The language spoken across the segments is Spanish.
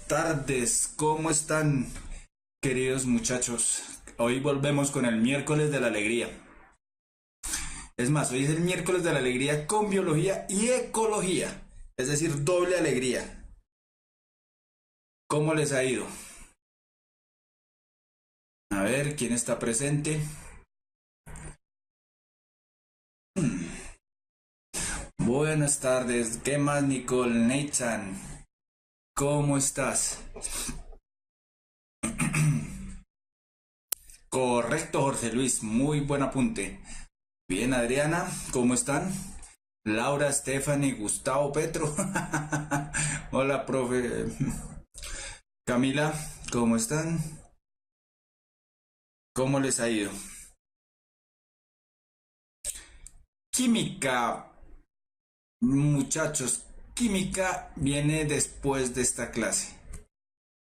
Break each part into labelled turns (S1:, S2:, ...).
S1: tardes, ¿cómo están, queridos muchachos? Hoy volvemos con el miércoles de la alegría. Es más, hoy es el miércoles de la alegría con biología y ecología, es decir, doble alegría. ¿Cómo les ha ido? A ver, ¿quién está presente? Buenas tardes, ¿qué más, Nicole? Nathan, ¿cómo estás? Correcto, Jorge Luis, muy buen apunte. Bien, Adriana, ¿cómo están? Laura, Stephanie, Gustavo, Petro. Hola, profe. Camila, ¿cómo están? ¿Cómo les ha ido? Química, muchachos, química viene después de esta clase,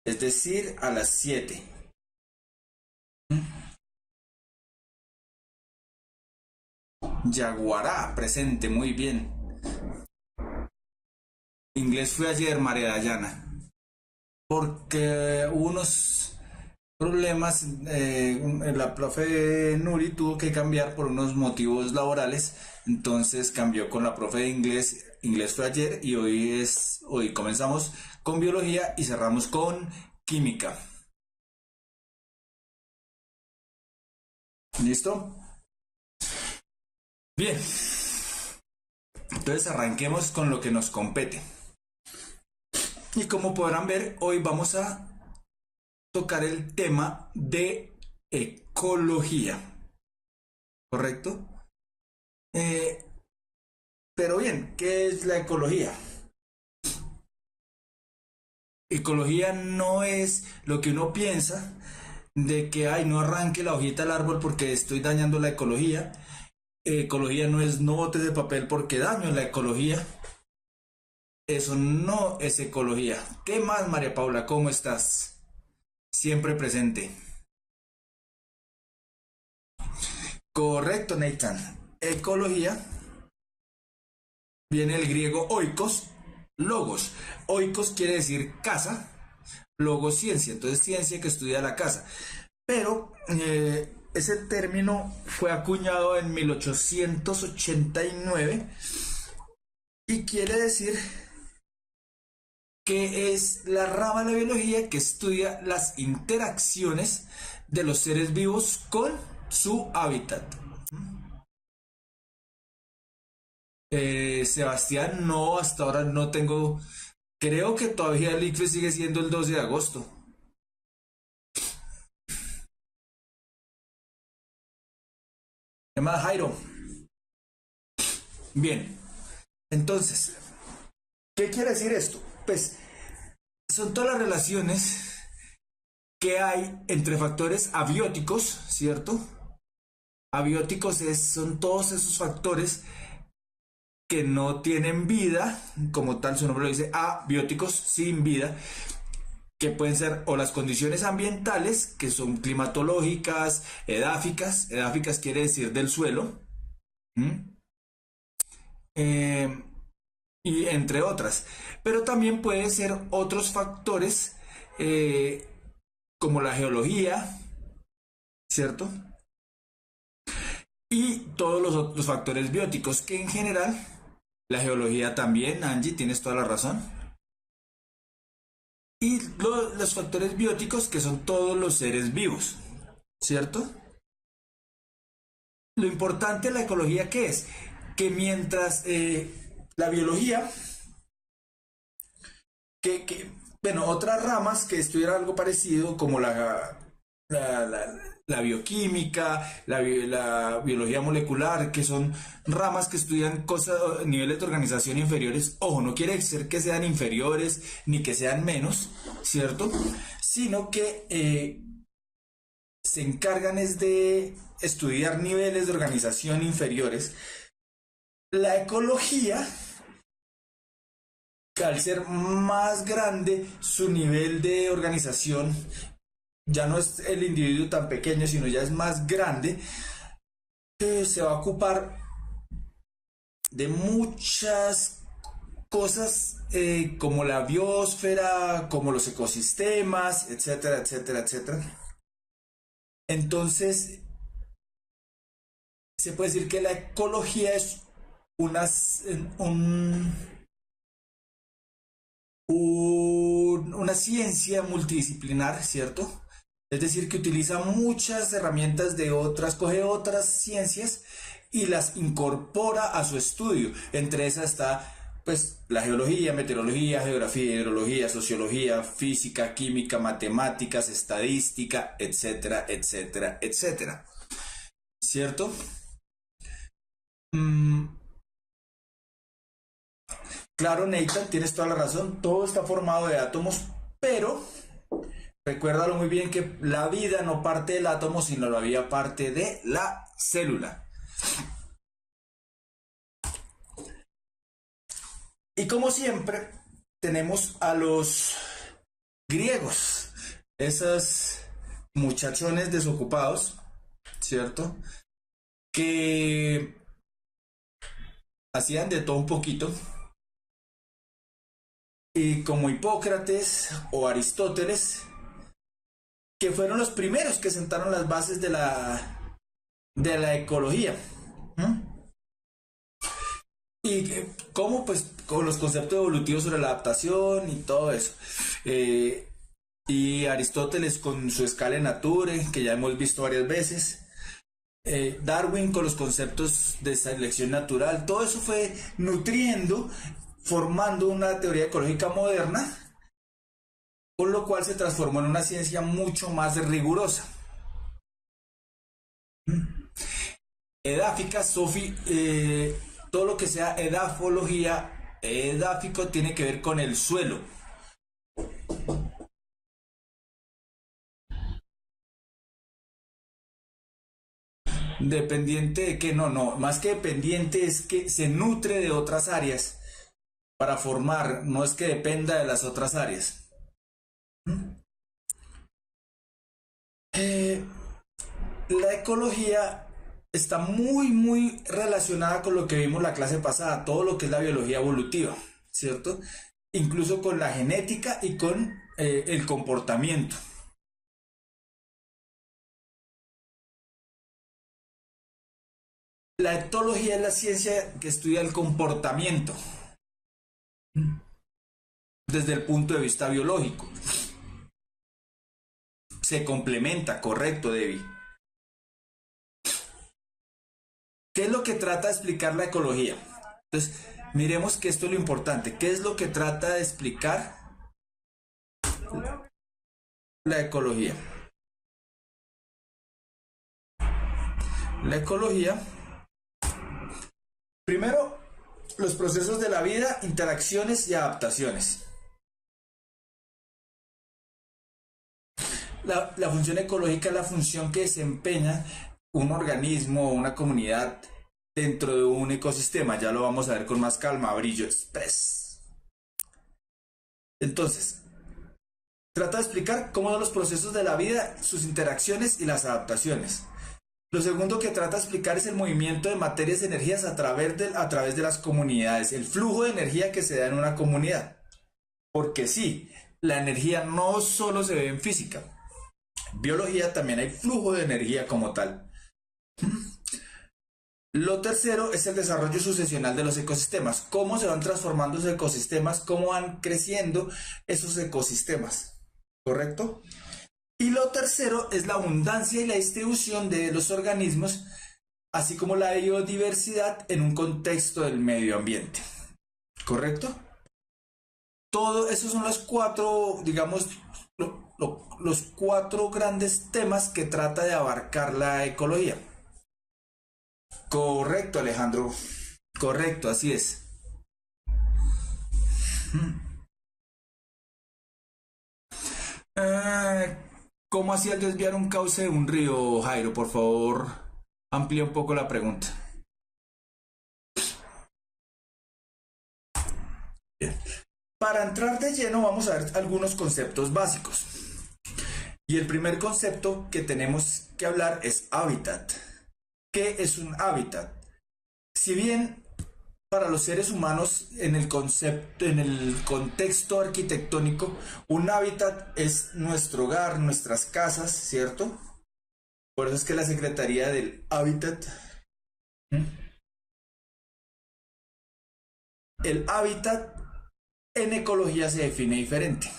S1: es decir, a las 7. Yaguará, presente, muy bien. Inglés fue ayer, María Dayana, porque hubo unos problemas, la profe Nuri tuvo que cambiar por unos motivos laborales, entonces cambió con la profe de inglés. Inglés fue ayer y hoy comenzamos con biología y cerramos con química. ¿Listo? Bien, entonces arranquemos con lo que nos compete. Y como podrán ver, hoy vamos a tocar el tema de ecología, ¿correcto? Eh, pero bien, ¿qué es la ecología? Ecología no es lo que uno piensa de que, ay, no arranque la hojita del árbol porque estoy dañando la ecología. Ecología no es no botes de papel porque daño la ecología. Eso no es ecología. ¿Qué más, María Paula? ¿Cómo estás? Siempre presente. Correcto, Nathan. Ecología viene del griego oikos, logos. Oikos quiere decir casa, logos ciencia. Entonces, ciencia que estudia la casa. Pero ese término fue acuñado en 1889 y quiere decir que es la rama de la biología que estudia las interacciones de los seres vivos con su hábitat. Sebastián, no, hasta ahora no tengo, creo que todavía el ICFES sigue siendo el 12 de agosto. ¿Qué más, Jairo? Bien, entonces, ¿qué quiere decir esto? Pues son todas las relaciones que hay entre factores abióticos, ¿cierto? Abióticos son todos esos factores que no tienen vida, como tal su nombre lo dice, abióticos, sin vida, que pueden ser o las condiciones ambientales, que son climatológicas, edáficas quiere decir del suelo, ¿m? Eh, y entre otras. Pero también pueden ser otros factores eh, como la geología, ¿cierto? Y todos los factores bióticos, que en general, la geología también, Angie, tienes toda la razón. Y los factores bióticos, que son todos los seres vivos, ¿cierto? Lo importante de la ecología, ¿qué es? Que mientras la biología, bueno, otras ramas que estudian algo parecido, como la, la, la bioquímica, la biología molecular, que son ramas que estudian cosas, niveles de organización inferiores. Ojo, no quiere decir que sean inferiores ni que sean menos, ¿cierto? Sino que se encargan es de estudiar niveles de organización inferiores. La ecología, que al ser más grande su nivel de organización, ya no es el individuo tan pequeño, sino ya es más grande, se va a ocupar de muchas cosas como la biosfera, como los ecosistemas, etcétera, etcétera, etcétera. Entonces, se puede decir que la ecología es una, un, una ciencia multidisciplinar, ¿cierto? Es decir, que utiliza muchas herramientas de otras, coge otras ciencias y las incorpora a su estudio. Entre esas está, pues, la geología, meteorología, geografía, hidrología, sociología, física, química, matemáticas, estadística, etcétera, etcétera, etcétera. ¿Cierto? Mm, claro, Nathan, tienes toda la razón. Todo está formado de átomos, pero recuérdalo muy bien que la vida no parte del átomo, sino la vida parte de la célula. Y como siempre, tenemos a los griegos, esos muchachones desocupados, ¿cierto? Que hacían de todo un poquito. Y como Hipócrates o Aristóteles, que fueron los primeros que sentaron las bases de la ecología. ¿Mm? Y cómo, pues, con los conceptos evolutivos sobre la adaptación y todo eso. Y Aristóteles con su escala de Nature, que ya hemos visto varias veces. Darwin con los conceptos de selección natural. Todo eso fue nutriendo, formando una teoría ecológica moderna, con lo cual se transformó en una ciencia mucho más rigurosa. Edáfica, Sophie, todo lo que sea edafología, edáfico tiene que ver con el suelo. Dependiente de que no, más que dependiente es que se nutre de otras áreas para formar, no es que dependa de las otras áreas. Eh, la ecología está muy relacionada con lo que vimos la clase pasada, todo lo que es la biología evolutiva, ¿cierto? Incluso con la genética y con el comportamiento. La etología es la ciencia que estudia el comportamiento desde el punto de vista biológico. Se complementa, correcto, Debbie. ¿Qué es lo que trata de explicar la ecología? Entonces, miremos que esto es lo importante. ¿Qué es lo que trata de explicar la ecología? La ecología, primero, los procesos de la vida, interacciones y adaptaciones. La función ecológica es la función que desempeña un organismo o una comunidad dentro de un ecosistema. Ya lo vamos a ver con más calma, Brillo Express. Entonces, trata de explicar cómo son los procesos de la vida, sus interacciones y las adaptaciones. Lo segundo que trata de explicar es el movimiento de materias y energías a través de las comunidades, el flujo de energía que se da en una comunidad. Porque sí, la energía no solo se ve en física, en biología también hay flujo de energía como tal. Lo tercero es el desarrollo sucesional de los ecosistemas, cómo se van transformando esos ecosistemas, cómo van creciendo esos ecosistemas, ¿correcto? Y lo tercero es la abundancia y la distribución de los organismos, así como la biodiversidad en un contexto del medio ambiente, ¿correcto? Todo esos son los cuatro, digamos, los cuatro grandes temas que trata de abarcar la ecología. Correcto, Alejandro. Correcto, así es. Eh, ¿Cómo hacía el desviar un cauce de un río, Jairo? Por favor, amplía un poco la pregunta. Bien. Para entrar de lleno vamos a ver algunos conceptos básicos. Y el primer concepto que tenemos que hablar es hábitat. ¿Qué es un hábitat? Si bien para los seres humanos en el concepto, en el contexto arquitectónico, un hábitat es nuestro hogar, nuestras casas, ¿cierto? Por eso es que la Secretaría del Hábitat, ¿m? El hábitat en ecología se define diferente.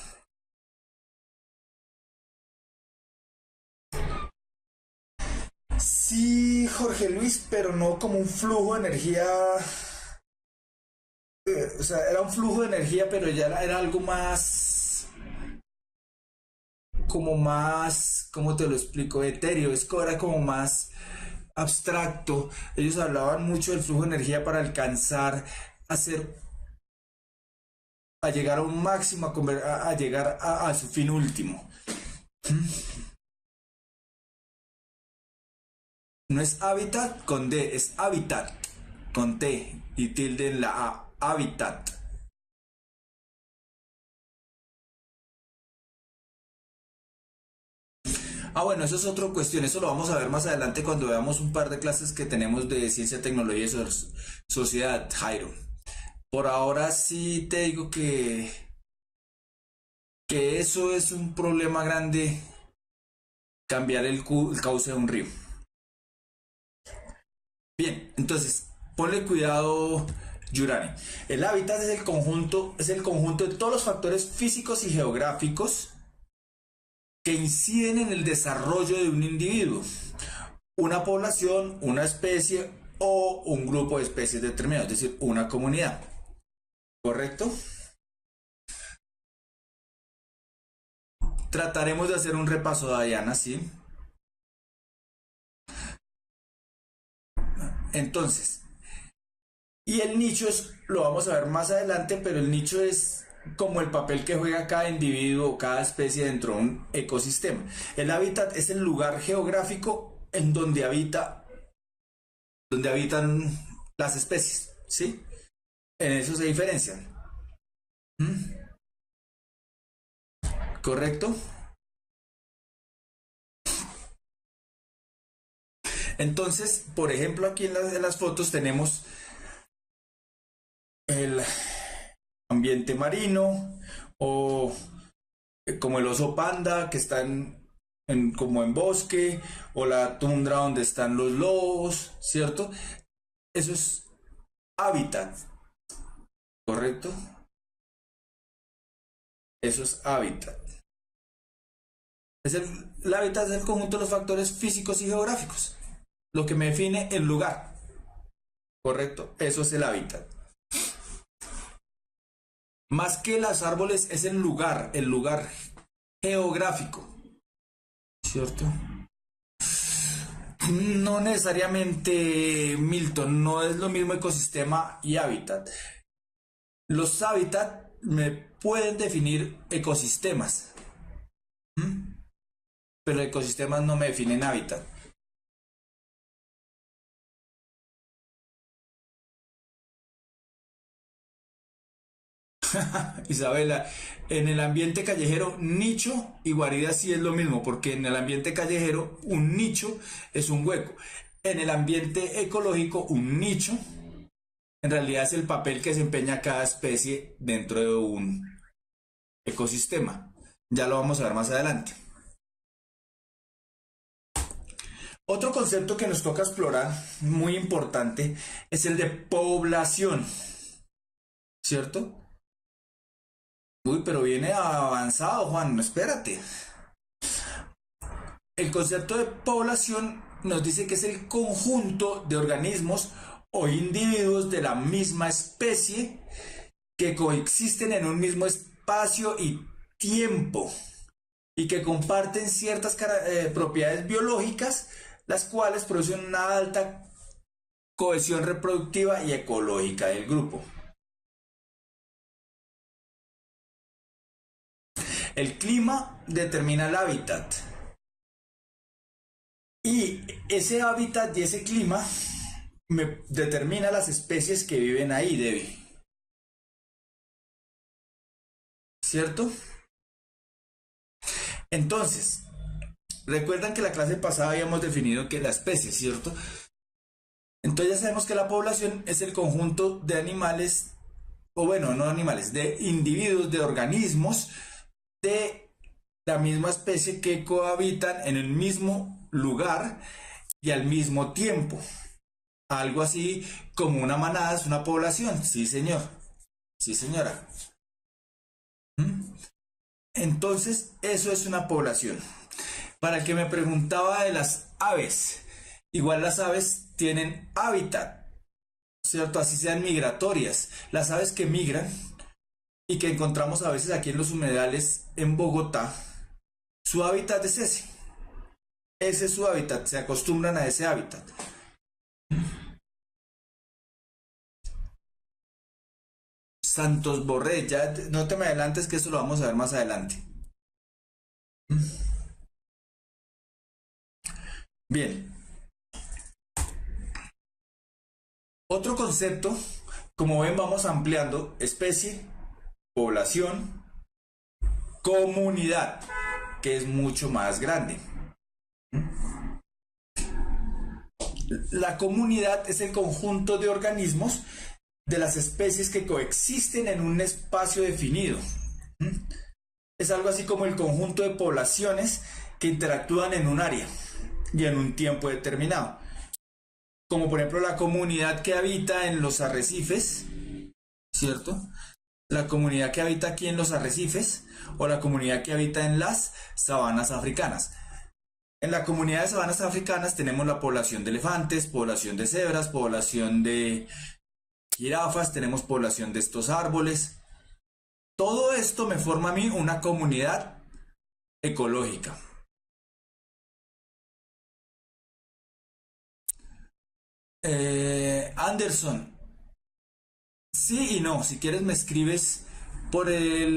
S1: Sí, Jorge Luis, pero no como un flujo de energía, o sea, era un flujo de energía, pero ya era algo más, como más, ¿cómo te lo explico? Etéreo, era como más abstracto. Ellos hablaban mucho del flujo de energía para alcanzar a hacer, a llegar a un máximo, a llegar a su fin último. No es hábitat con D, es hábitat con T y tilde en la A. Hábitat. Ah, bueno, eso es otra cuestión. Eso lo vamos a ver más adelante cuando veamos un par de clases que tenemos de ciencia, tecnología y sociedad, Jairo. Por ahora sí te digo que eso es un problema grande, cambiar el cauce de un río. Bien, entonces, ponle cuidado, Yurani. El hábitat es el conjunto de todos los factores físicos y geográficos que inciden en el desarrollo de un individuo, una población, una especie o un grupo de especies determinadas, es decir, una comunidad. ¿Correcto? Trataremos de hacer un repaso, Diana, ¿sí? Entonces, y el nicho lo vamos a ver más adelante, pero el nicho es como el papel que juega cada individuo o cada especie dentro de un ecosistema. El hábitat es el lugar geográfico en donde habitan las especies, ¿sí? En eso se diferencian. ¿Mm? ¿Correcto? Entonces, por ejemplo, aquí en las fotos tenemos el ambiente marino o como el oso panda que está como en bosque o la tundra donde están los lobos, ¿cierto? Eso es hábitat, ¿correcto? Eso es hábitat. El hábitat es el conjunto de los factores físicos y geográficos, lo que me define el lugar, ¿correcto? Eso es el hábitat. Más que los árboles es el lugar geográfico, ¿cierto? No necesariamente, Milton, no es lo mismo ecosistema y hábitat. Los hábitats me pueden definir ecosistemas, ¿m? Pero ecosistemas no me definen hábitat. Isabela, en el ambiente callejero, nicho y guarida sí es lo mismo, porque en el ambiente callejero un nicho es un hueco. En el ambiente ecológico, un nicho en realidad es el papel que desempeña cada especie dentro de un ecosistema. Ya lo vamos a ver más adelante. Otro concepto que nos toca explorar, muy importante, es el de población, ¿cierto? Uy, pero viene avanzado, Juan, espérate. El concepto de población nos dice que es el conjunto de organismos o individuos de la misma especie que coexisten en un mismo espacio y tiempo y que comparten ciertas propiedades biológicas, las cuales producen una alta cohesión reproductiva y ecológica del grupo. El clima determina el hábitat y ese hábitat y ese clima me determina las especies que viven ahí, Debbie. ¿Cierto? Entonces, recuerdan que la clase pasada habíamos definido que la especie, ¿cierto? Entonces ya sabemos que la población es el conjunto de animales, o bueno, no animales, de individuos, de organismos de la misma especie que cohabitan en el mismo lugar y al mismo tiempo. Algo así como una manada es una población. Sí, señor. Sí, señora. ¿Mm? Entonces, eso es una población. Para el que me preguntaba de las aves, igual las aves tienen hábitat, ¿cierto? Así sean migratorias. Las aves que migran y que encontramos a veces aquí en los humedales en Bogotá, su hábitat es ese. Ese es su hábitat, se acostumbran a ese hábitat. Santos Borré, ya no te me adelantes que eso lo vamos a ver más adelante. Bien, otro concepto, como ven vamos ampliando especie, población, comunidad, que es mucho más grande. La comunidad es el conjunto de organismos de las especies que coexisten en un espacio definido. Es algo así como el conjunto de poblaciones que interactúan en un área y en un tiempo determinado. Como por ejemplo la comunidad que habita en los arrecifes, ¿cierto? La comunidad que habita aquí en los arrecifes o la comunidad que habita en las sabanas africanas. En la comunidad de sabanas africanas tenemos la población de elefantes, población de cebras, población de jirafas, tenemos población de estos árboles. Todo esto me forma a mí una comunidad ecológica. Anderson, sí y no. Si quieres me escribes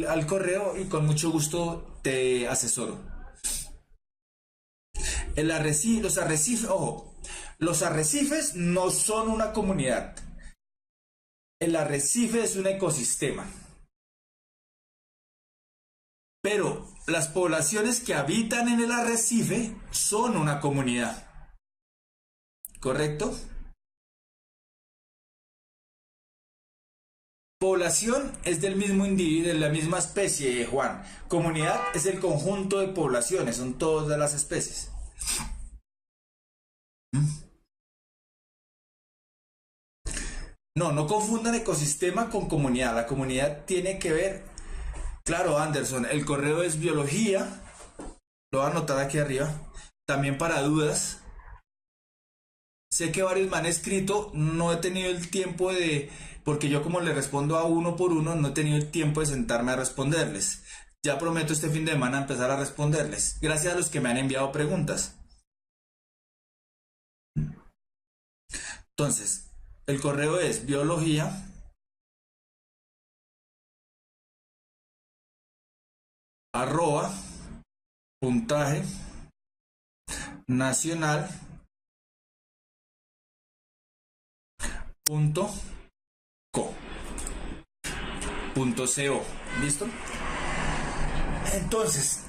S1: al correo y con mucho gusto te asesoro. Los arrecifes, ojo, los arrecifes no son una comunidad. El arrecife es un ecosistema. Pero las poblaciones que habitan en el arrecife son una comunidad. ¿Correcto? Población es del mismo individuo, de la misma especie, Juan. Comunidad es el conjunto de poblaciones, son todas las especies. No, no confundan ecosistema con comunidad. La comunidad tiene que ver, claro, Anderson, el correo es biología, lo voy a anotar aquí arriba, también para dudas. Sé que varios me han escrito, no he tenido el tiempo porque yo como le respondo a uno por uno, no he tenido el tiempo de sentarme a responderles. Ya prometo este fin de semana empezar a responderles, gracias a los que me han enviado preguntas. Entonces, el correo es biología arroba puntaje nacional punto co punto co. ¿Listo? Entonces,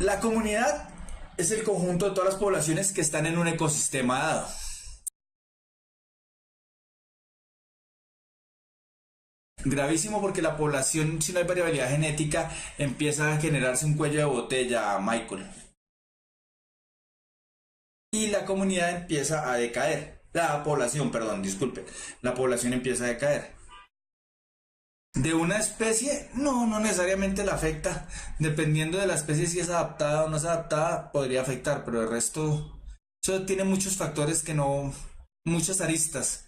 S1: la comunidad es el conjunto de todas las poblaciones que están en un ecosistema dado. Gravísimo porque la población, si no hay variabilidad genética, empieza a generarse un cuello de botella, Michael. Y la comunidad empieza a decaer. La población, perdón, disculpe. La población empieza a decaer. De una especie, no, no necesariamente la afecta. Dependiendo de la especie, si es adaptada o no es adaptada, podría afectar, pero el resto, eso tiene muchos factores que no, muchas aristas.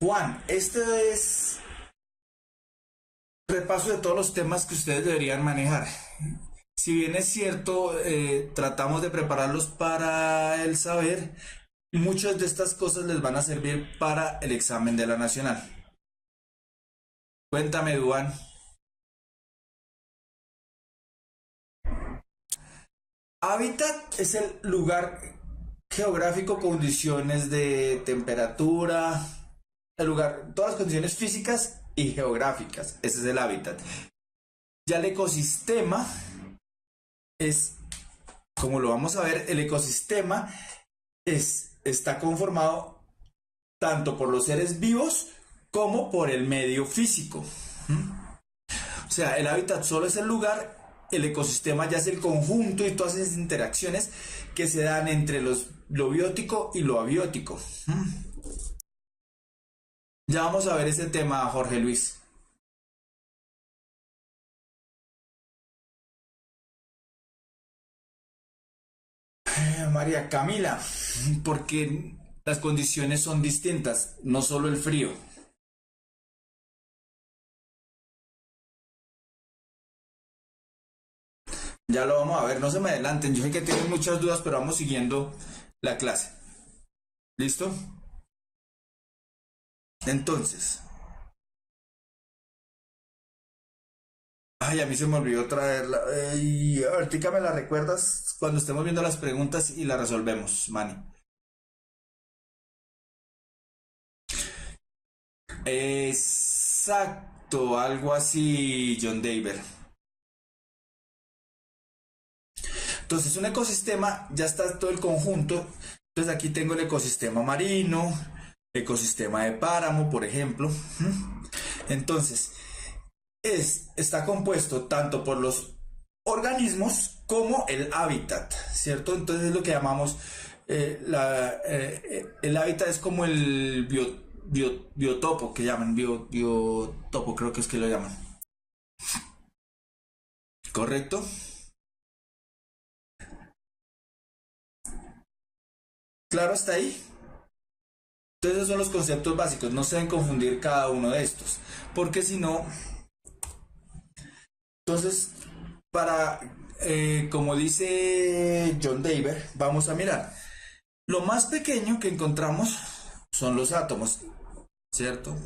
S1: Juan, este es repaso de todos los temas que ustedes deberían manejar. Si bien es cierto, tratamos de prepararlos para el saber, muchas de estas cosas les van a servir para el examen de la nacional. Cuéntame, Duan. Hábitat es el lugar geográfico, condiciones de temperatura, el lugar, todas las condiciones físicas y geográficas. Ese es el hábitat. Ya el ecosistema es como lo vamos a ver, el ecosistema está conformado tanto por los seres vivos como por el medio físico. O sea, el hábitat solo es el lugar, el ecosistema ya es el conjunto y todas esas interacciones que se dan entre lo biótico y lo abiótico. Ya vamos a ver ese tema, Jorge Luis. María Camila, porque las condiciones son distintas, no solo el frío. Ya lo vamos a ver, no se me adelanten, yo sé que tienen muchas dudas, pero vamos siguiendo la clase. ¿Listo? Entonces, ay, a mí se me olvidó traerla. Y ahorita me la recuerdas cuando estemos viendo las preguntas y las resolvemos, Manny. Exacto, algo así, John David. Entonces, un ecosistema, ya está todo el conjunto. Entonces, aquí tengo el ecosistema marino, ecosistema de páramo, por ejemplo. Entonces, está compuesto tanto por los organismos como el hábitat, ¿cierto? Entonces, es lo que llamamos, el hábitat es como el biotopo, que llaman, biotopo, creo que es que lo llaman. ¿Correcto? Claro, está ahí. Entonces esos son los conceptos básicos, no se deben confundir cada uno de estos, porque si no, entonces, para, como dice John David, vamos a mirar. Lo más pequeño que encontramos son los átomos, ¿cierto?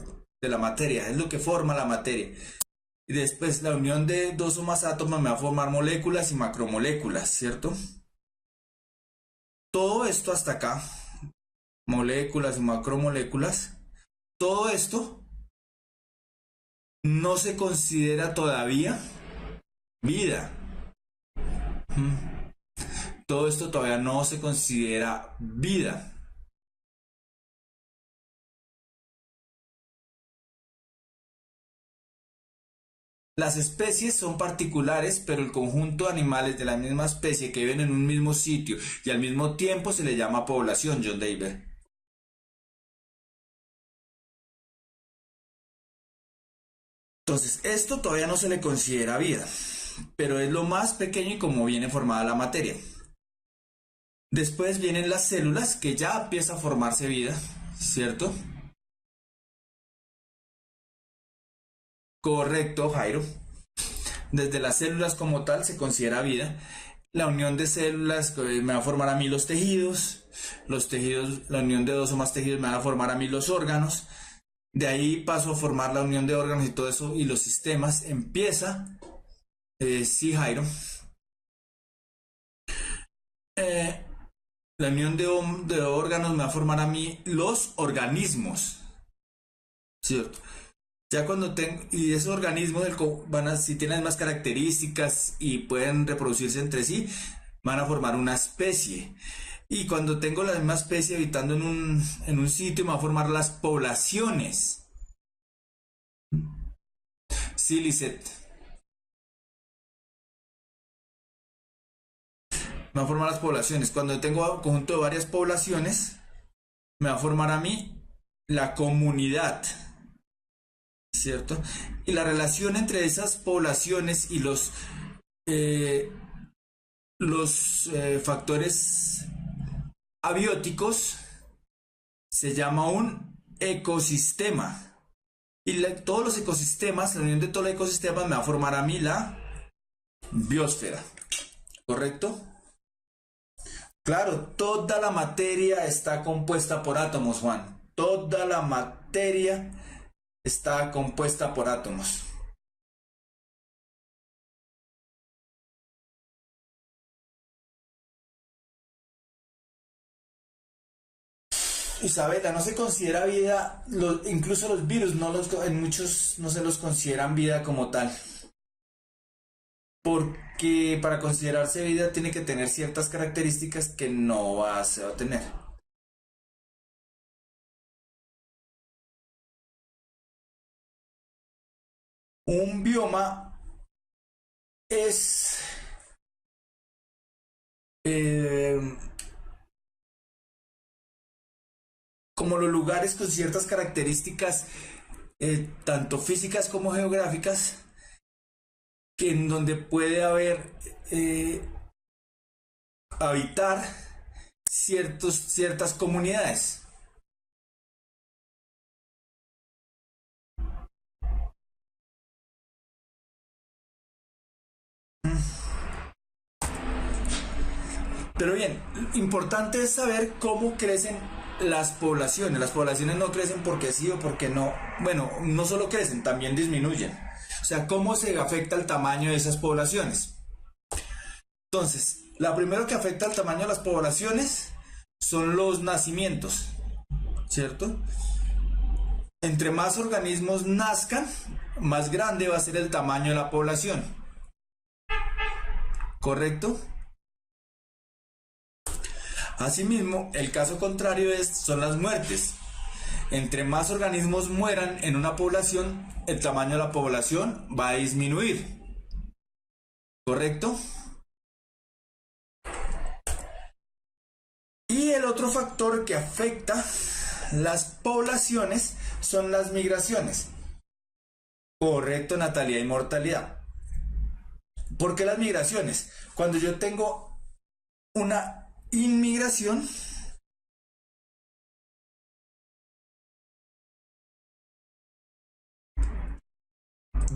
S1: De la materia, es lo que forma la materia. Y después la unión de dos o más átomos me va a formar moléculas y macromoléculas, ¿cierto? Todo esto hasta acá, moléculas y macromoléculas, todo esto no se considera todavía vida. Todo esto todavía no se considera vida. Las especies son particulares, pero el conjunto de animales de la misma especie que viven en un mismo sitio y al mismo tiempo se le llama población, John David. Entonces, esto todavía no se le considera vida, pero es lo más pequeño y como viene formada la materia. Después vienen las células, que ya empieza a formarse vida, ¿cierto? Correcto, Jairo. Desde las células como tal se considera vida. La unión de células me va a formar a mí los tejidos, la unión de dos o más tejidos me van a formar a mí los órganos. De ahí paso a formar la unión de órganos y todo eso y los sistemas. Empieza, sí, Jairo. Eh, la unión de órganos me va a formar a mí los organismos, ¿cierto? Ya cuando tengo, y esos organismos si tienen más características y pueden reproducirse entre sí, van a formar una especie. Y cuando tengo la misma especie habitando en un sitio, me va a formar las poblaciones. Sí, Lisette. Me va a formar las poblaciones. Cuando tengo un conjunto de varias poblaciones, me va a formar a mí la comunidad, ¿cierto? Y la relación entre esas poblaciones y los factores abióticos se llama un ecosistema. Y todos los ecosistemas, la unión de todos los ecosistemas me va a formar a mí la biosfera. ¿Correcto? Claro, toda la materia está compuesta por átomos, Juan. Toda la materia está compuesta por átomos. Isabela, no se considera vida, incluso los virus, en muchos no se los consideran vida como tal. porque para considerarse vida tiene que tener ciertas características que no se va a tener. Un bioma es eh, como los lugares con ciertas características, tanto físicas como geográficas, que en donde puede haber eh, habitar ciertas comunidades. Pero bien, importante es saber cómo crecen las poblaciones. Las poblaciones no crecen porque sí o porque no. Bueno, no solo crecen, también disminuyen. O sea, cómo se afecta el tamaño de esas poblaciones. Entonces, la primero que afecta al tamaño de las poblaciones son los nacimientos, ¿cierto? Entre más organismos nazcan, más grande va a ser el tamaño de la población, ¿correcto? Asimismo, el caso contrario son las muertes. Entre más organismos mueran en una población, el tamaño de la población va a disminuir, ¿correcto? Y el otro factor que afecta las poblaciones son las migraciones. Correcto, natalidad y mortalidad. ¿Por qué las migraciones? Cuando yo tengo una inmigración,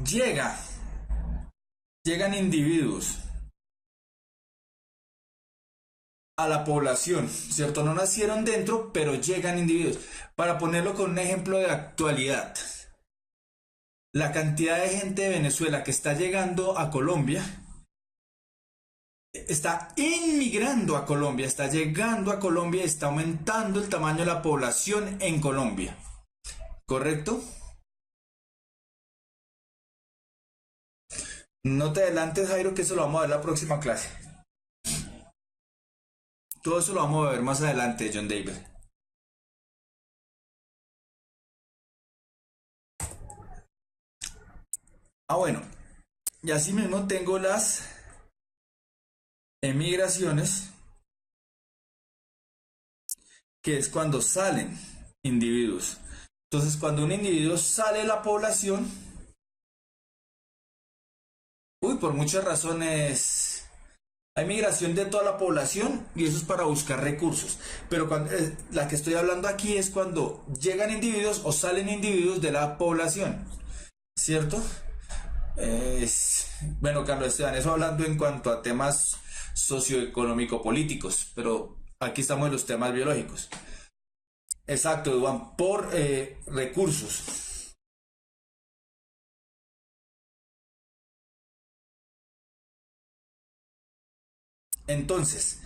S1: llega, llegan individuos a la población, ¿cierto? No nacieron dentro, pero llegan individuos. Para ponerlo con un ejemplo de actualidad, la cantidad de gente de Venezuela que está llegando a Colombia, está inmigrando a Colombia, está llegando a Colombia, está aumentando el tamaño de la población en Colombia. ¿Correcto? No te adelantes, Jairo, que eso lo vamos a ver la próxima clase. Todo eso lo vamos a ver más adelante, John David. Bueno, y así mismo tengo las emigraciones, que es cuando salen individuos. Entonces, cuando un individuo sale de la población, por muchas razones, hay migración de toda la población y eso es para buscar recursos. Pero la que estoy hablando aquí es cuando llegan individuos o salen individuos de la población, ¿cierto? Bueno, Carlos Esteban, eso hablando en cuanto a temas socioeconómico-políticos, pero aquí estamos en los temas biológicos. Exacto, Iván, por recursos. Entonces,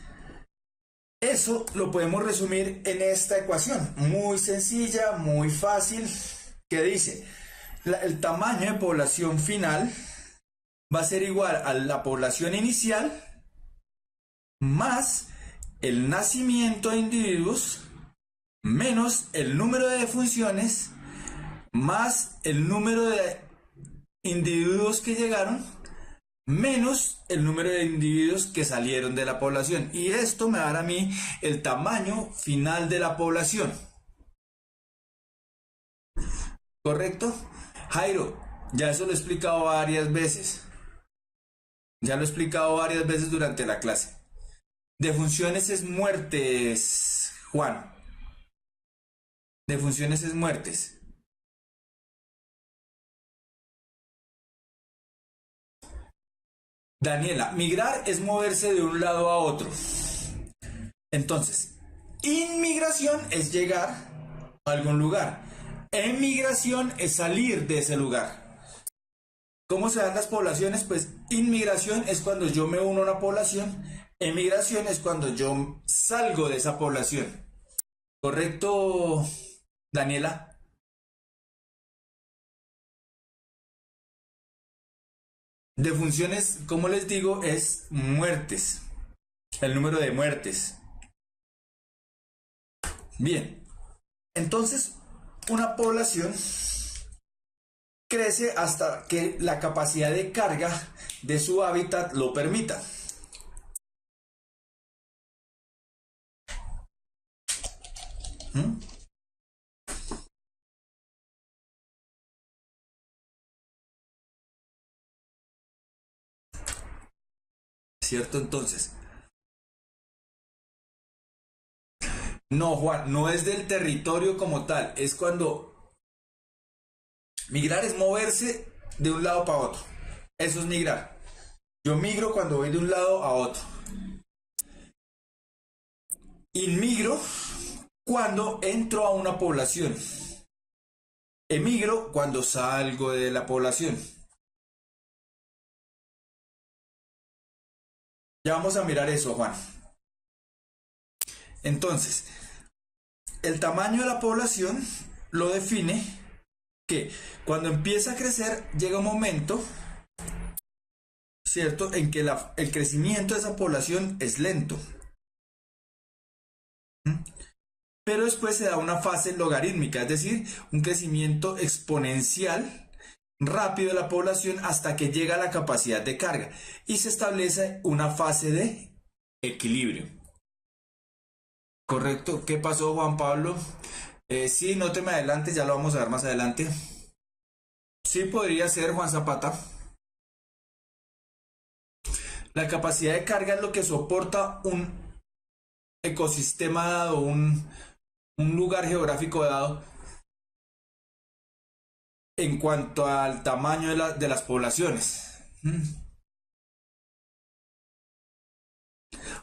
S1: eso lo podemos resumir en esta ecuación, muy sencilla, muy fácil, que dice, el tamaño de población final va a ser igual a la población inicial más el nacimiento de individuos menos el número de defunciones más el número de individuos que llegaron menos el número de individuos que salieron de la población. Y esto me dará a mí el tamaño final de la población. ¿Correcto? Jairo, ya eso lo he explicado varias veces. Ya lo he explicado varias veces durante la clase. Defunciones es muertes, Juan. Defunciones es muertes. Daniela, migrar es moverse de un lado a otro. Entonces, inmigración es llegar a algún lugar. Emigración es salir de ese lugar. ¿Cómo se dan las poblaciones? Pues inmigración es cuando yo me uno a una población. Emigración es cuando yo salgo de esa población. ¿Correcto, Daniela? de funciones, como les digo, es muertes, el número de muertes. Bien, entonces una población crece hasta que la capacidad de carga de su hábitat lo permita. ¿Mm? ¿Cierto? Entonces, no, Juan, no es del territorio como tal, es cuando migrar es moverse de un lado para otro. Eso es migrar. Yo migro cuando voy de un lado a otro. Inmigro cuando entro a una población. Emigro cuando salgo de la población. Ya vamos a mirar eso, Juan. Entonces, el tamaño de la población lo define que cuando empieza a crecer llega un momento, ¿cierto?, en que el crecimiento de esa población es lento. ¿Mm? Pero después se da una fase logarítmica, es decir, un crecimiento exponencial rápido de la población hasta que llega a la capacidad de carga y se establece una fase de equilibrio. ¿Correcto? ¿Qué pasó, Juan Pablo? Sí, no te me adelantes, ya lo vamos a ver más adelante. Sí, podría ser, Juan Zapata. La capacidad de carga es lo que soporta un ecosistema dado, un lugar geográfico dado en cuanto al tamaño de las poblaciones.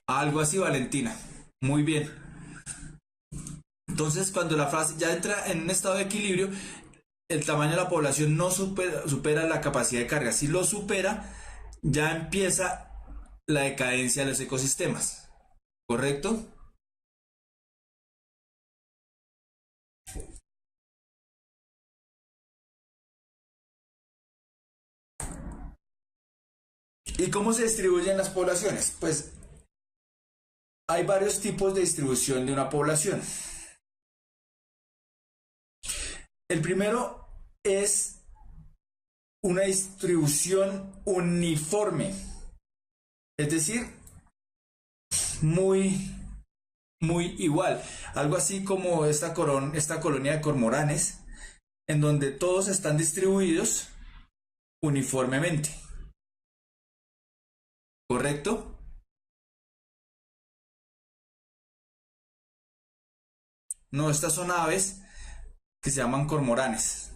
S1: Algo así, Valentina. Muy bien. Entonces, cuando la frase ya entra en un estado de equilibrio, el tamaño de la población no supera la capacidad de carga. Si lo supera, ya empieza la decadencia de los ecosistemas. ¿Correcto? ¿Y cómo se distribuyen las poblaciones? Pues hay varios tipos de distribución de una población. El primero es una distribución uniforme, es decir, muy, muy igual. Algo así como esta colonia de cormoranes, en donde todos están distribuidos uniformemente. ¿Correcto? No, estas son aves que se llaman cormoranes.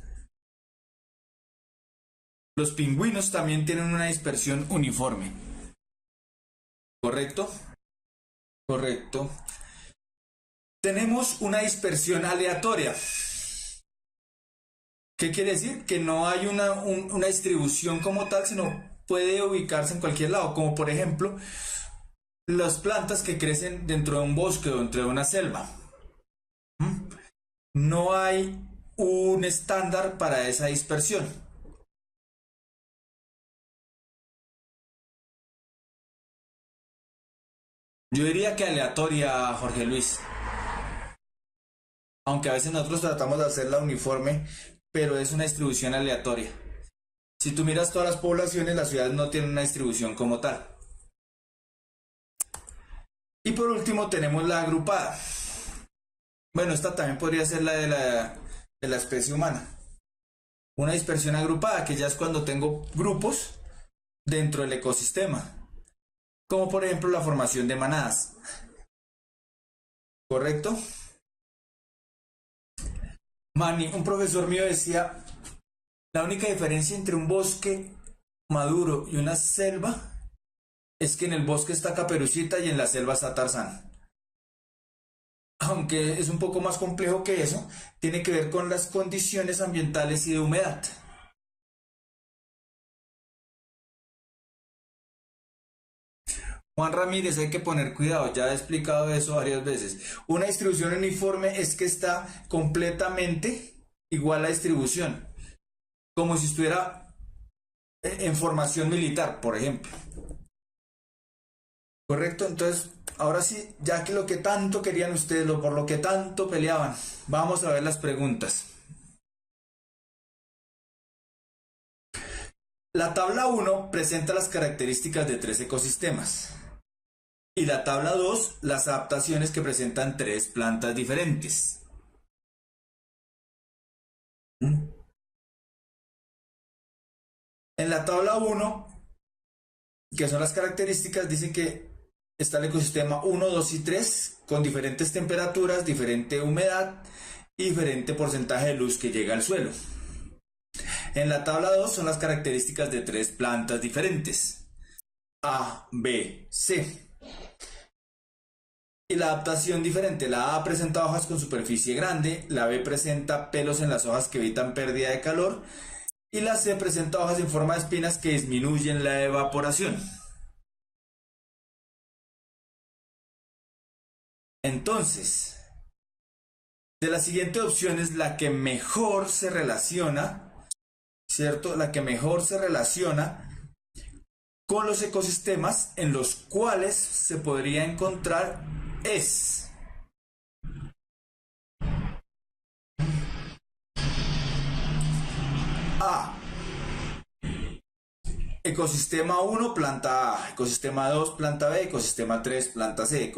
S1: Los pingüinos también tienen una dispersión uniforme. ¿Correcto? Correcto. Tenemos una dispersión aleatoria. ¿Qué quiere decir? Que no hay una distribución como tal, sino puede ubicarse en cualquier lado, como por ejemplo las plantas que crecen dentro de un bosque o dentro de una selva. ¿Mm? No hay un estándar para esa dispersión. Yo diría que aleatoria, Jorge Luis. Aunque a veces nosotros tratamos de hacerla uniforme, pero es una distribución aleatoria. Si tú miras todas las poblaciones, las ciudades no tienen una distribución como tal. Y por último tenemos la agrupada. Bueno, esta también podría ser la de la especie humana. Una dispersión agrupada, que ya es cuando tengo grupos dentro del ecosistema, como por ejemplo la formación de manadas. ¿Correcto? Manny, un profesor mío decía, la única diferencia entre un bosque maduro y una selva es que en el bosque está Caperucita y en la selva está Tarzán. Aunque es un poco más complejo que eso, tiene que ver con las condiciones ambientales y de humedad. Juan Ramírez, hay que poner cuidado, ya he explicado eso varias veces. Una distribución uniforme es que está completamente igual la distribución, como si estuviera en formación militar, por ejemplo. ¿Correcto? Entonces, ahora sí, ya que lo que tanto querían ustedes, por lo que tanto peleaban, vamos a ver las preguntas. La tabla 1 presenta las características de 3 ecosistemas. Y la tabla 2, las adaptaciones que presentan 3 plantas diferentes. En la tabla 1, que son las características, dicen que está el ecosistema 1, 2 y 3 con diferentes temperaturas, diferente humedad y diferente porcentaje de luz que llega al suelo. En la tabla 2 son las características de 3 plantas diferentes. A, B, C. Y la adaptación diferente. La A presenta hojas con superficie grande, la B presenta pelos en las hojas que evitan pérdida de calor y la C presenta hojas en forma de espinas que disminuyen la evaporación. Entonces, de las siguientes opciones, la que mejor se relaciona, ¿cierto? La que mejor se relaciona con los ecosistemas en los cuales se podría encontrar es A. Ecosistema 1, planta A. Ecosistema 2, planta B. Ecosistema 3, planta C.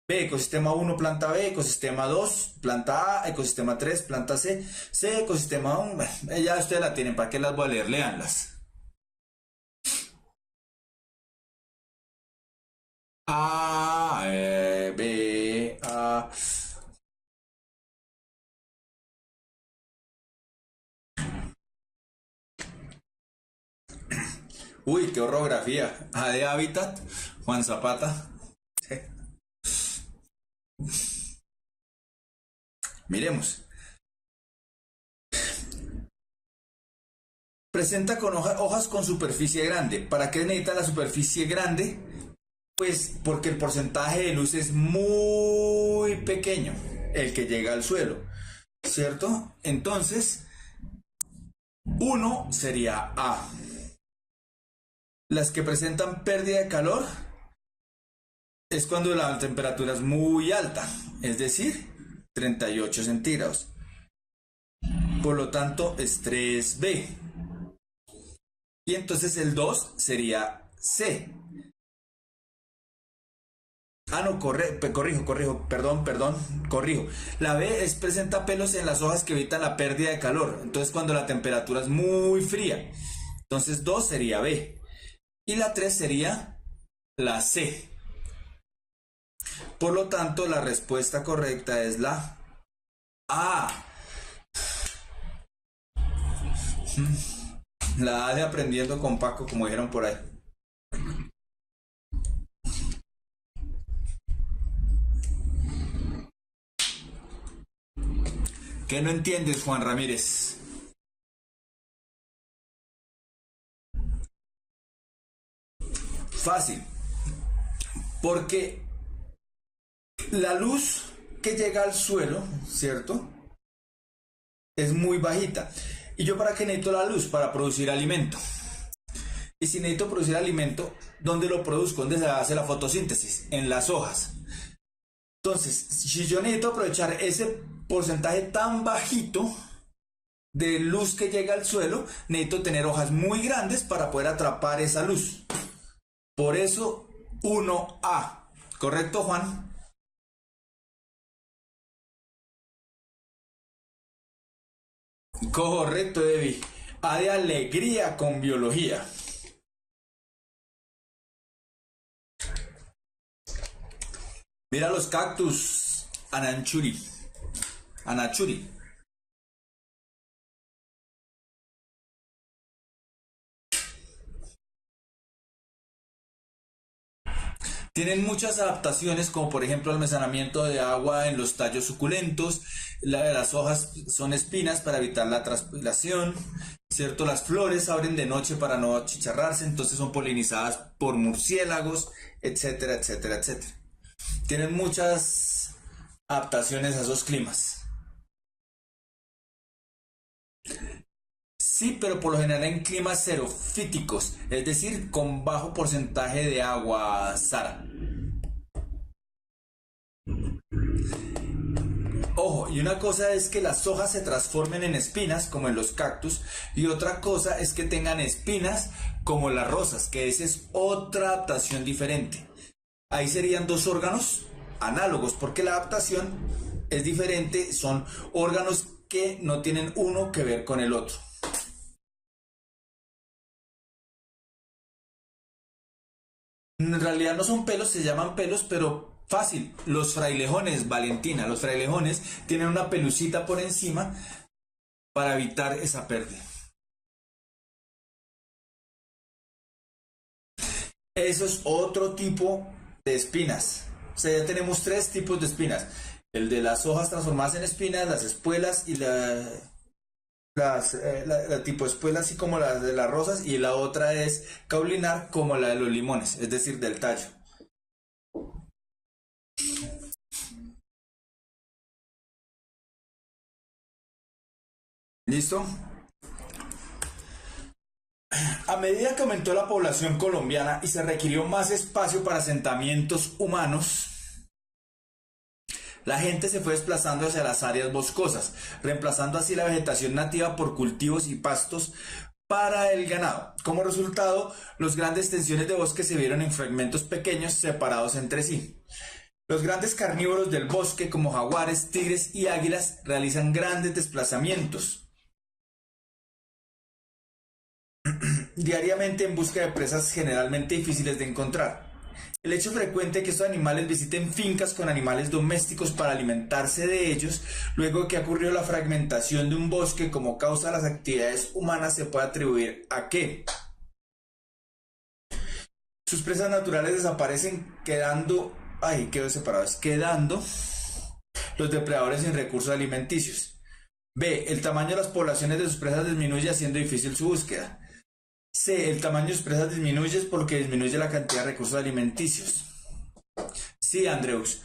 S1: B, ecosistema 1, planta B. Ecosistema 2, planta A. Ecosistema 3, planta C. C, ecosistema 1. Ya ustedes la tienen, ¿para qué las voy a leer? Leanlas. A, B, A. Uy, qué orografía. A de hábitat, Juan Zapata. Sí. Miremos. Presenta con hojas con superficie grande. ¿Para qué necesita la superficie grande? Pues porque el porcentaje de luz es muy pequeño, el que llega al suelo, ¿cierto? Entonces, 1 sería A. Las que presentan pérdida de calor es cuando la temperatura es muy alta, es decir, 38 centígrados. Por lo tanto, es 3B. Y entonces el 2 sería C. Ah, no, corrijo. La B presenta pelos en las hojas que evitan la pérdida de calor. Entonces, cuando la temperatura es muy fría. Entonces, 2 sería B. Y la 3 sería la C. Por lo tanto, la respuesta correcta es la A. La A de aprendiendo con Paco, como dijeron por ahí. ¿Qué no entiendes, Juan Ramírez? Fácil. Porque la luz que llega al suelo, ¿cierto? Es muy bajita. ¿Y yo para qué necesito la luz? Para producir alimento. Y si necesito producir alimento, ¿dónde lo produzco? ¿Dónde se hace la fotosíntesis? En las hojas. Entonces, si yo necesito aprovechar ese porcentaje tan bajito de luz que llega al suelo, necesito tener hojas muy grandes para poder atrapar esa luz. Por eso 1A. ¿Correcto, Juan? Correcto, Debbie. A de alegría con biología. Mira los cactus, Anachuri. Anachuri. Tienen muchas adaptaciones, como por ejemplo almacenamiento de agua en los tallos suculentos, las hojas son espinas para evitar la transpiración, ¿cierto? Las flores abren de noche para no achicharrarse, entonces son polinizadas por murciélagos, etcétera, etcétera, etcétera. Tienen muchas adaptaciones a esos climas. Sí, pero por lo general en climas xerofíticos, es decir, con bajo porcentaje de agua, Sara. Ojo, y una cosa es que las hojas se transformen en espinas, como en los cactus, y otra cosa es que tengan espinas, como las rosas, que esa es otra adaptación diferente. Ahí serían dos órganos análogos, porque la adaptación es diferente, son órganos que no tienen uno que ver con el otro. En realidad no son pelos, se llaman pelos, pero fácil. Los frailejones, Valentina, los frailejones tienen una pelucita por encima para evitar esa pérdida. Eso es otro tipo de espinas. O sea, ya tenemos tres tipos de espinas. El de las hojas transformadas en espinas, las espuelas y la tipo espuela así como la de las rosas, y la otra es caulinar como la de los limones, es decir, del tallo. ¿Listo? A medida que aumentó la población colombiana y se requirió más espacio para asentamientos humanos, la gente se fue desplazando hacia las áreas boscosas, reemplazando así la vegetación nativa por cultivos y pastos para el ganado. Como resultado, las grandes extensiones de bosque se vieron en fragmentos pequeños separados entre sí. Los grandes carnívoros del bosque, como jaguares, tigres y águilas, realizan grandes desplazamientos diariamente en busca de presas generalmente difíciles de encontrar. El hecho frecuente que estos animales visiten fincas con animales domésticos para alimentarse de ellos, luego que ha ocurrido la fragmentación de un bosque como causa de las actividades humanas, se puede atribuir a que sus presas naturales desaparecen quedó separados, quedando los depredadores sin recursos alimenticios. B. El tamaño de las poblaciones de sus presas disminuye, haciendo difícil su búsqueda. C. El tamaño de sus presas disminuye porque disminuye la cantidad de recursos alimenticios. Sí, Andrews.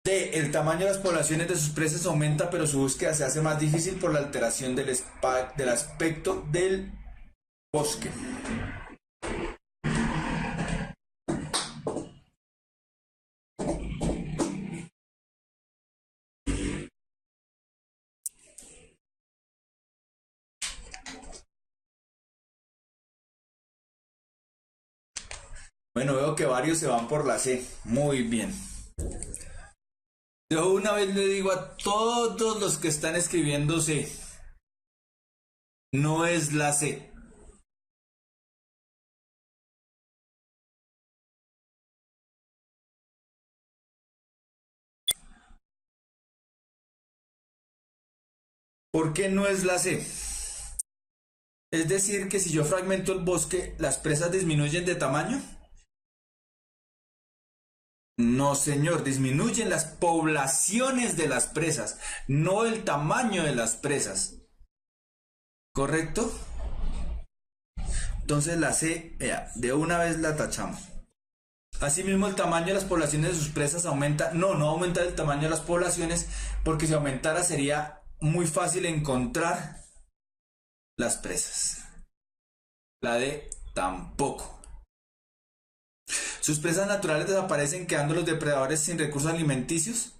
S1: D. El tamaño de las poblaciones de sus presas aumenta, pero su búsqueda se hace más difícil por la alteración del aspecto del bosque. Bueno, veo que varios se van por la C. Muy bien. Yo una vez le digo a todos los que están escribiendo C, no es la C. ¿Por qué no es la C? Es decir, que si yo fragmento el bosque, ¿las presas disminuyen de tamaño? No, señor, disminuyen las poblaciones de las presas, no el tamaño de las presas. ¿Correcto? Entonces la C, vea, de una vez la tachamos. Asimismo, el tamaño de las poblaciones de sus presas aumenta. No, no aumenta el tamaño de las poblaciones, porque si aumentara sería muy fácil encontrar las presas. La D tampoco. Sus presas naturales desaparecen, quedando los depredadores sin recursos alimenticios,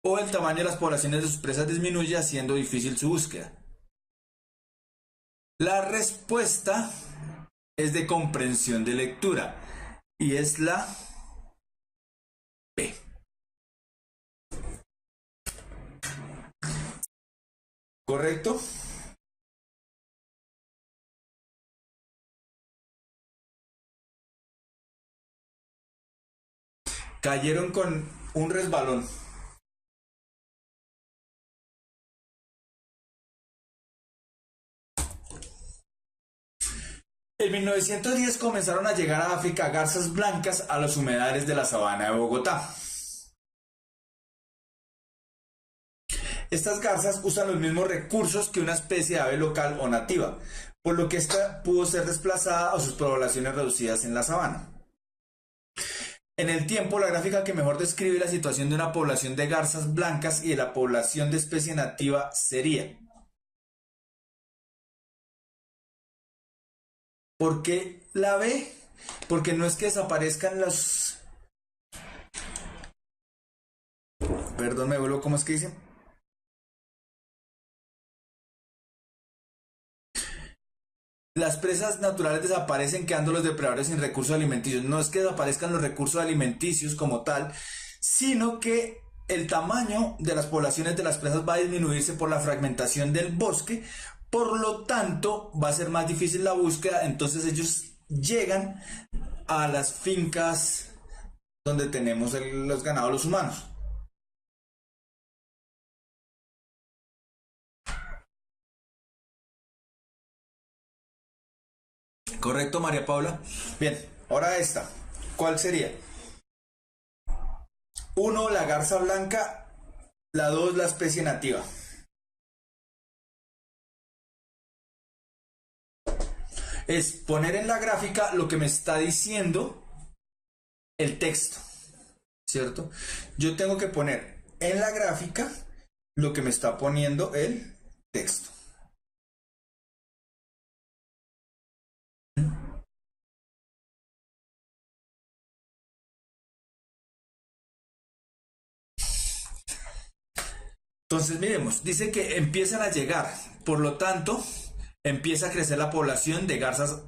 S1: o el tamaño de las poblaciones de sus presas disminuye, haciendo difícil su búsqueda. La respuesta es de comprensión de lectura y es la B. ¿Correcto? Cayeron con un resbalón. En 1910 comenzaron a llegar a África garzas blancas a los humedales de la sabana de Bogotá. Estas garzas usan los mismos recursos que una especie de ave local o nativa, por lo que ésta pudo ser desplazada a sus poblaciones reducidas en la sabana. En el tiempo, la gráfica que mejor describe la situación de una población de garzas blancas y de la población de especie nativa sería ¿Por qué la B? Porque no es que desaparezcan los... Perdón, me vuelvo, ¿cómo es que dice? Las presas naturales desaparecen quedando los depredadores sin recursos alimenticios. No es que desaparezcan los recursos alimenticios como tal, sino que el tamaño de las poblaciones de las presas va a disminuirse por la fragmentación del bosque, por lo tanto va a ser más difícil la búsqueda, entonces ellos llegan a las fincas donde tenemos los ganados, los humanos. ¿Correcto, María Paula? Bien, ahora esta. ¿Cuál sería? Uno, la garza blanca. La dos, la especie nativa. Es poner en la gráfica lo que me está diciendo el texto, ¿cierto? Yo tengo que poner en la gráfica lo que me está poniendo el texto. Entonces, miremos, dice que empiezan a llegar, por lo tanto, empieza a crecer la población de garzas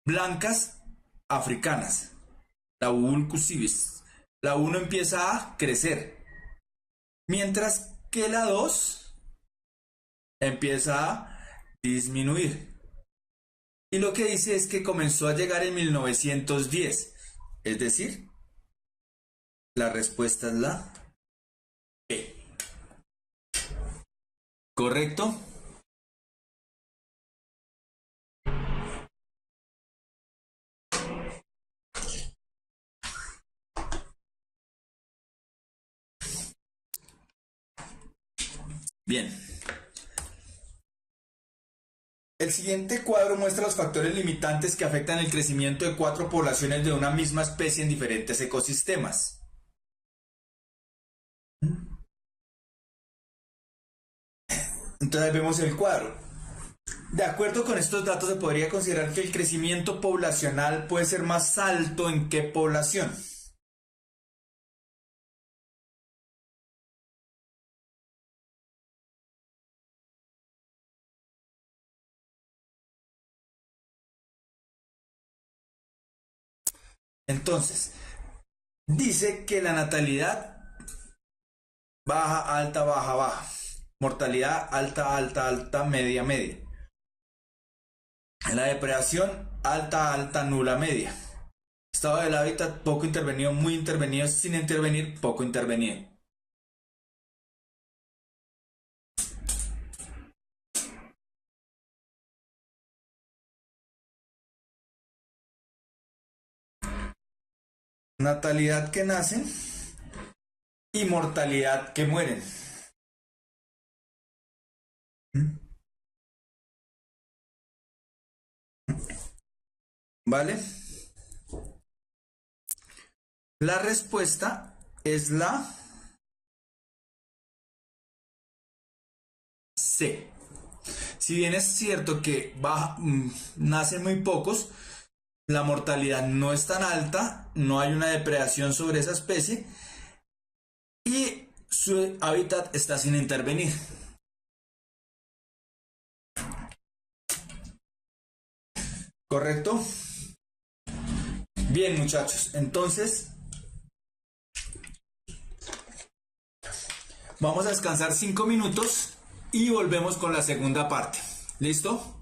S1: blancas africanas, la Vulcus civis. La uno empieza a crecer, mientras que la 2 empieza a disminuir. Y lo que dice es que comenzó a llegar en 1910, es decir, la respuesta es la B. ¿Correcto? Bien. El siguiente cuadro muestra los factores limitantes que afectan el crecimiento de 4 poblaciones de una misma especie en diferentes ecosistemas. Entonces vemos el cuadro. De acuerdo con estos datos se podría considerar que el crecimiento poblacional puede ser más alto en qué población. Entonces, dice que la natalidad baja, alta, baja, baja. Mortalidad alta, alta, alta, media, media. La depredación alta, alta, nula, media. Estado del hábitat poco intervenido, muy intervenido, sin intervenir, poco intervenido. Natalidad que nacen y mortalidad que mueren. ¿Vale? La respuesta es la C. Si bien es cierto que nacen muy pocos, la mortalidad no es tan alta, no hay una depredación sobre esa especie y su hábitat está sin intervenir. ¿Correcto? Bien, muchachos, entonces vamos a descansar 5 minutos y volvemos con la segunda parte. ¿Listo?